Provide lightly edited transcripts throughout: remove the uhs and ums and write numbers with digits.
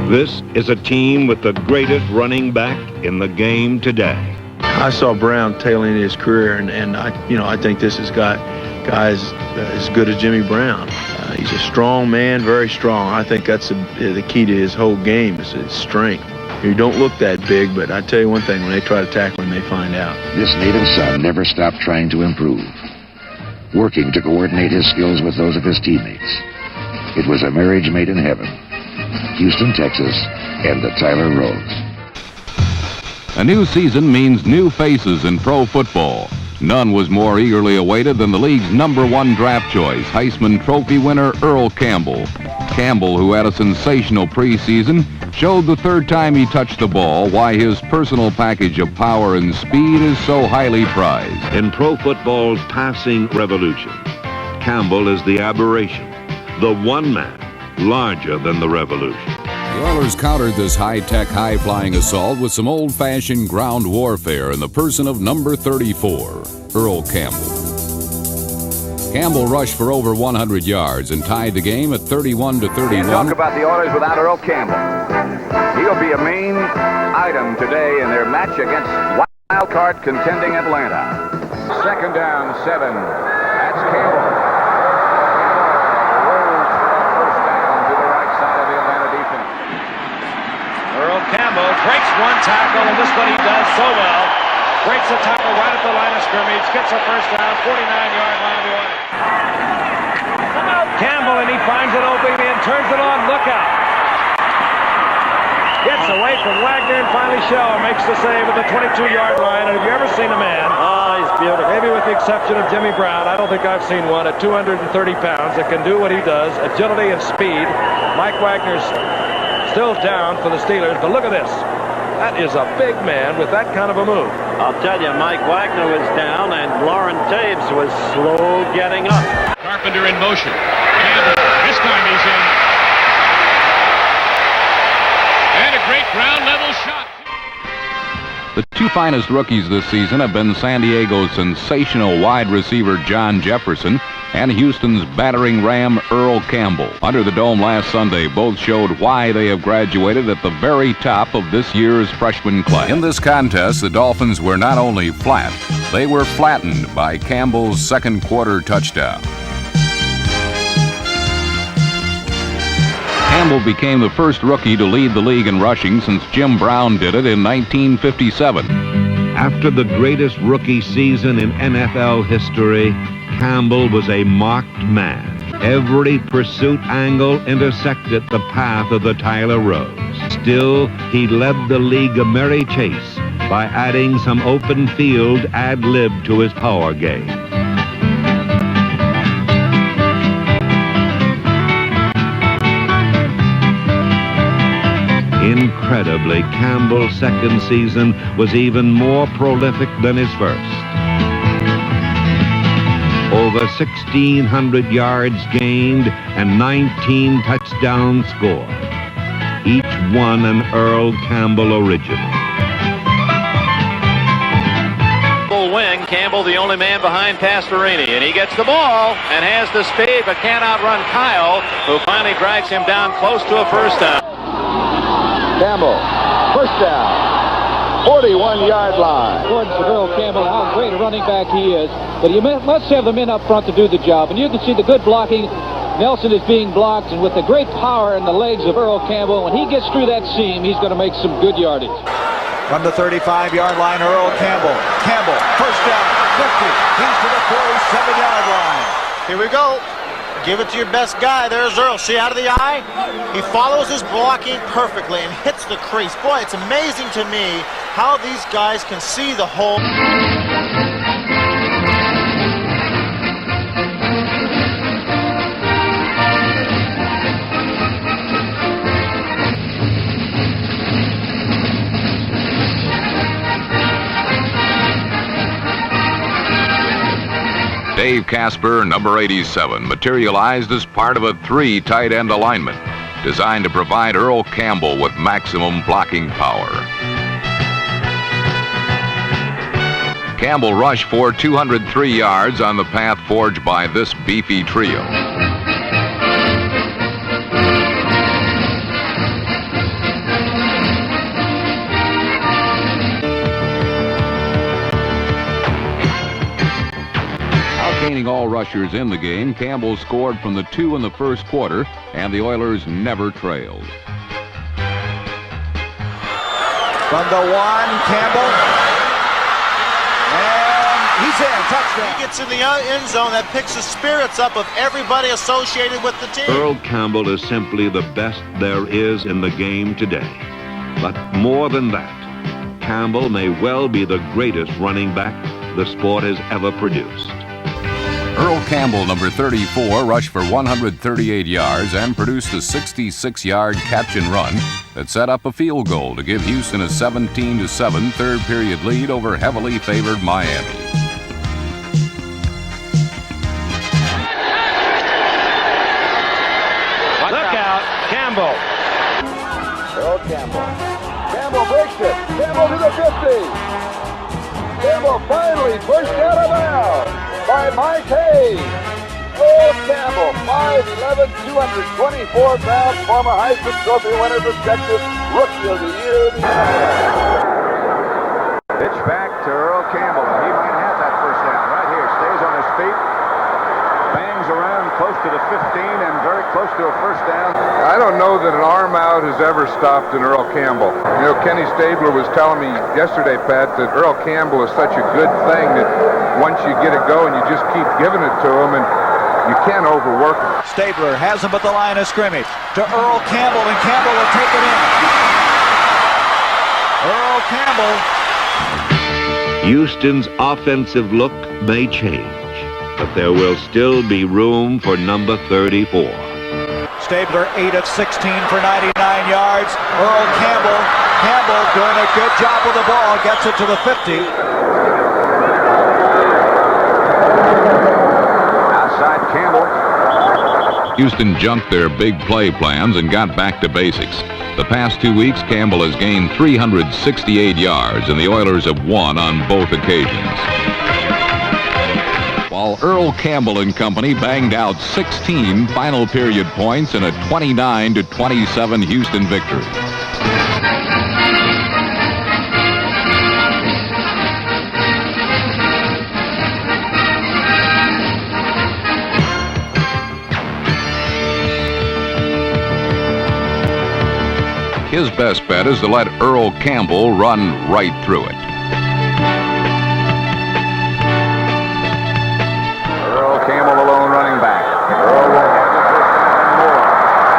This is a team with the greatest running back in the game today. I saw Brown tailing his career, and I think this has got guys as good as Jimmy Brown. He's a strong man, very strong. I think that's the key to his whole game is his strength. He don't look that big, but I tell you one thing, when they try to tackle him, they find out. This native son never stopped trying to improve, working to coordinate his skills with those of his teammates. It was a marriage made in heaven. Houston, Texas, and the Tyler Roads. A new season means new faces in pro football. None was more eagerly awaited than the league's #1 draft choice, Heisman Trophy winner Earl Campbell. Campbell, who had a sensational preseason, showed the third time he touched the ball why his personal package of power and speed is so highly prized. In pro football's passing revolution, Campbell is the aberration, the one man larger than the revolution. The Oilers countered this high-tech, high-flying assault with some old-fashioned ground warfare in the person of number 34, Earl Campbell. Campbell rushed for over 100 yards and tied the game at 31-31. Talk about the Oilers without Earl Campbell. He'll be a main item today in their match against wild-card contending Atlanta. Second down, 7. That's Campbell. Campbell breaks one tackle, and this is what he does so well. Breaks a tackle right at the line of scrimmage, gets a first down, 49-yard line of the Oilers. Campbell, and he finds it open and turns it on. Look out. Gets away from Wagner, and finally Shell makes the save at the 22-yard line. And have you ever seen a man? Oh, he's beautiful. Maybe with the exception of Jimmy Brown, I don't think I've seen one at 230 pounds that can do what he does, agility and speed. Mike Wagner's still down for the Steelers, but look at this. That is a big man with that kind of a move. I'll tell you, Mike Wagner was down, and Lauren Taves was slow getting up. Carpenter in motion. Campbell, this time he's in. And a great ground-level shot. The two finest rookies this season have been San Diego's sensational wide receiver John Jefferson and Houston's battering ram Earl Campbell. Under the dome last Sunday, both showed why they have graduated at the very top of this year's freshman class. In this contest, the Dolphins were not only flat, they were flattened by Campbell's second quarter touchdown. Campbell became the first rookie to lead the league in rushing since Jim Brown did it in 1957. After the greatest rookie season in NFL history, Campbell was a marked man. Every pursuit angle intersected the path of the Tyler Roads. Still, he led the league a merry chase by adding some open field ad-lib to his power game. Incredibly, Campbell's second season was even more prolific than his first. Over 1,600 yards gained and 19 touchdowns scored. Each one an Earl Campbell original. Wing, Campbell the only man behind Pastorini, and he gets the ball and has the speed but can't outrun Kyle, who finally drags him down close to a first down. Campbell, first down. 41-yard line. According to Earl Campbell, how great a running back he is. But you must have the men up front to do the job. And you can see the good blocking. Nelson is being blocked, and with the great power in the legs of Earl Campbell, when he gets through that seam, he's going to make some good yardage. From the 35-yard line, Earl Campbell. Campbell, first down, 50. He's to the 47-yard line. Here we go. Give it to your best guy. There's Earl. See, out of the eye? He follows his blocking perfectly and hits the crease. Boy, it's amazing to me how these guys can see the hole. Dave Casper, number 87, materialized as part of a 3 tight end alignment designed to provide Earl Campbell with maximum blocking power. Campbell rushed for 203 yards on the path forged by this beefy trio. rushers in the game, Campbell scored from the 2 in the first quarter, and the Oilers never trailed. From the 1, Campbell. And he's in. Touchdown. He gets in the end zone. That picks the spirits up of everybody associated with the team. Earl Campbell is simply the best there is in the game today. But more than that, Campbell may well be the greatest running back the sport has ever produced. Earl Campbell, number 34, rushed for 138 yards and produced a 66-yard catch and run that set up a field goal to give Houston a 17-7 third-period lead over heavily favored Miami. Look out, Campbell. Earl Campbell. Campbell breaks it. Campbell to the 50. Campbell finally pushed out of bounds by Mike Hayes. Earl Campbell, 5'11", 224 pounds, former Heisman Trophy winner, projected Rookie of the Year in the NFL. Pitch back to Earl Campbell, and he might have that first down right here. Stays on his feet, bangs around close to the 15 and very close to a first down. I don't know that an arm out has ever stopped an Earl Campbell. You know, Kenny Stabler was telling me yesterday, Pat, that Earl Campbell is such a good thing that once you get it going, you just keep giving it to him, and you can't overwork him. Stabler has him at the line of scrimmage to Earl Campbell, and Campbell will take it in. Earl Campbell. Houston's offensive look may change, but there will still be room for number 34. Stabler 8 of 16 for 99 yards. Earl Campbell. Campbell doing a good job with the ball. Gets it to the 50. Outside Campbell. Houston junked their big play plans and got back to basics. The past 2 weeks, Campbell has gained 368 yards, and the Oilers have won on both occasions. While Earl Campbell and company banged out 16 final period points in a 29-27 Houston victory. His best bet is to let Earl Campbell run right through it. Earl Campbell, the lone running back. Earl will have the first down more.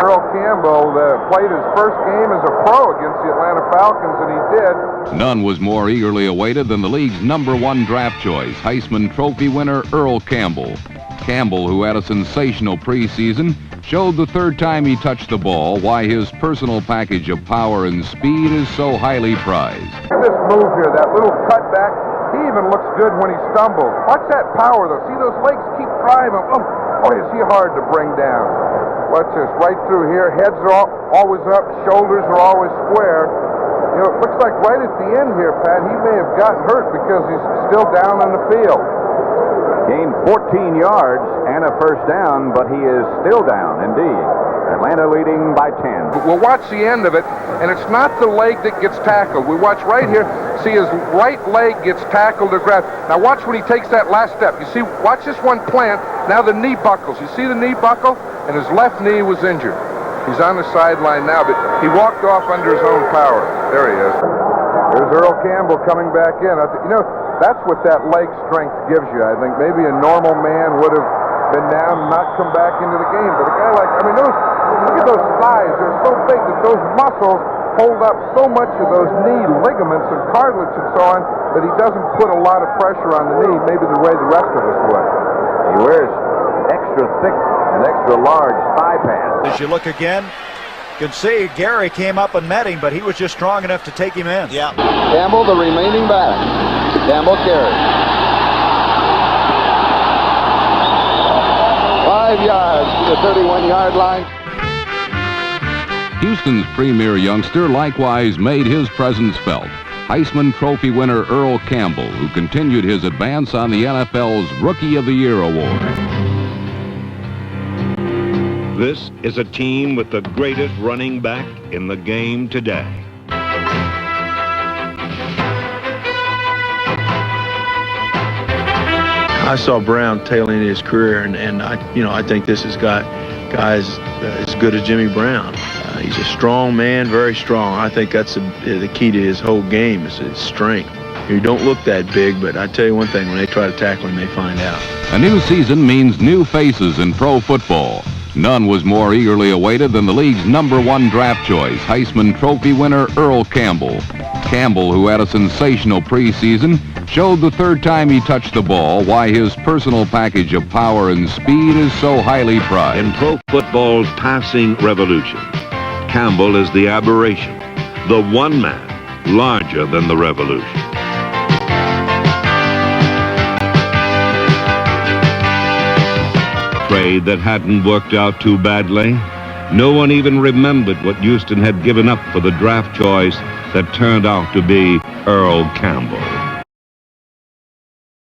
Earl Campbell played his first game as a pro against the Atlanta Falcons, and he did. None was more eagerly awaited than the league's #1 draft choice, Heisman Trophy winner Earl Campbell. Campbell, who had a sensational preseason, showed the third time he touched the ball why his personal package of power and speed is so highly prized. Look at this move here, that little cutback. He even looks good when he stumbles. Watch that power, though. See those legs keep driving. Oh, boy, is he hard to bring down. Watch this, right through here. Heads are always up, shoulders are always square. You know, it looks like right at the end here, Pat, he may have gotten hurt because he's still down on the field. Gained 14 yards and a first down, but he is still down, indeed. Atlanta leading by 10. We'll watch the end of it, and it's not the leg that gets tackled. We watch right here, see his right leg gets tackled or grabbed. Now watch when he takes that last step. You see, watch this one plant. Now the knee buckles. You see the knee buckle? And his left knee was injured. He's on the sideline now, but he walked off under his own power. There he is. There's Earl Campbell coming back in. You know, that's what that leg strength gives you. I think maybe a normal man would have been down and not come back into the game. But a guy like, I mean, look at those thighs. They're so big that those muscles hold up so much of those knee ligaments and cartilage and so on that he doesn't put a lot of pressure on the knee, maybe the way the rest of us would. He wears extra thick and extra large thigh pads. As you look again, you can see Gary came up and met him, but he was just strong enough to take him in. Yeah. Campbell, the remaining back. Campbell carries. 5 yards to the 31-yard line. Houston's premier youngster likewise made his presence felt. Heisman Trophy winner Earl Campbell, who continued his advance on the NFL's Rookie of the Year award. This is a team with the greatest running back in the game today. I saw Brown tail end his career, and I think this has got guys as good as Jimmy Brown. He's a strong man, very strong. I think that's the key to his whole game is his strength. He don't look that big, but I tell you one thing, when they try to tackle him, they find out. A new season means new faces in pro football. None was more eagerly awaited than the league's #1 draft choice, Heisman Trophy winner Earl Campbell. Campbell, who had a sensational preseason, showed the third time he touched the ball why his personal package of power and speed is so highly prized. In pro football's passing revolution, Campbell is the aberration, the one man larger than the revolution. Trade that hadn't worked out too badly. No one even remembered what Houston had given up for the draft choice that turned out to be Earl Campbell.